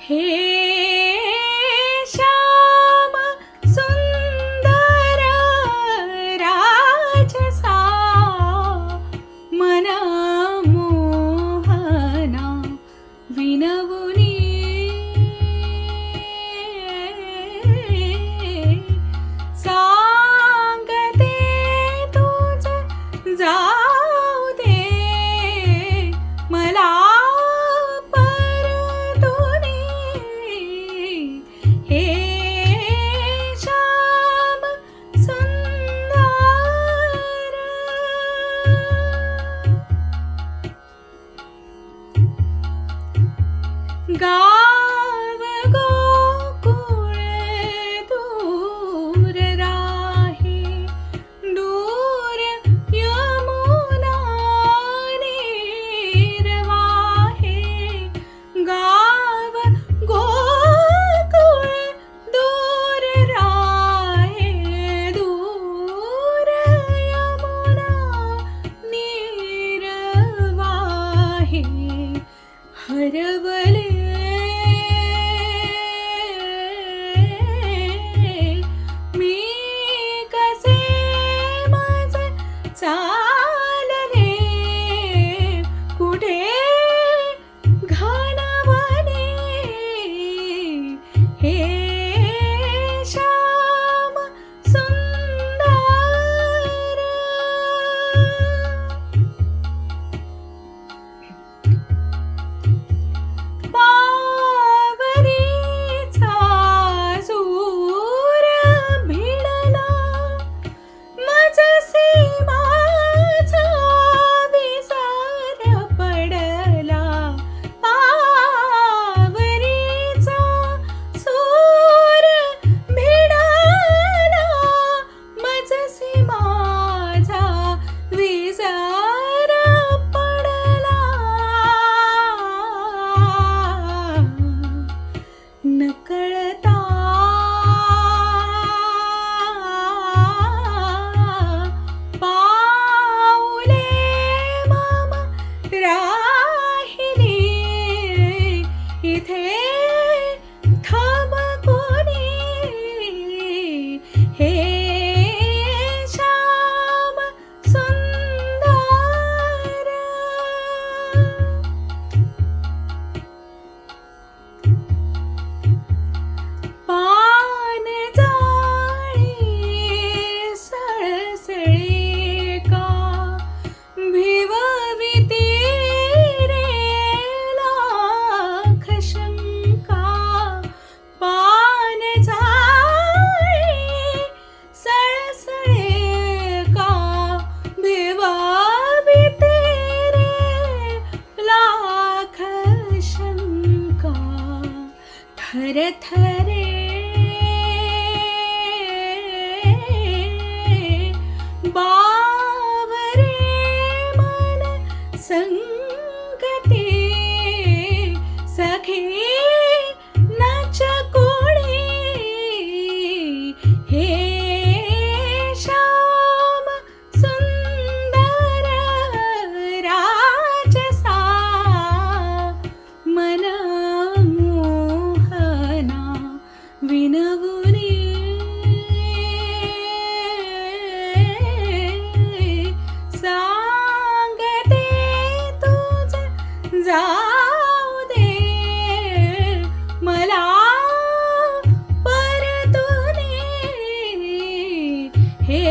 हे श्याम सुंदर राजसा मना मोहना विनवुनी सांगते तुझ जाऊ दे मला हे श्याम सुंदर गाव गोकुळ दूर राहे दूर यमुना नीर वाहे गाव गोकुळ दूर राहे दूर यमुना नीर वाहे हरवले मी कसे माझे चालले कुठे घाणवणे हे श्याम सुंदर पावरीचा सूर भिडला माझसी माझा विसार पडला पावरीचा सूर भिडला माझसी माझा विसार पडला नकळता पाऊले मामा राहिली इथे थांबकोनी हे श्याम सुंदर पान जाळी सळसळे का भिवविती रे लाख शंका पान जाळी सळसळे का भिवविती रे लाख शंका थरथरे बावरे मन संगते सखे नाच कोणी हे श्याम सुंदर राजसा मन मोहना विनवुनी सांगते तुझ जाऊ दे मला परतुनी हे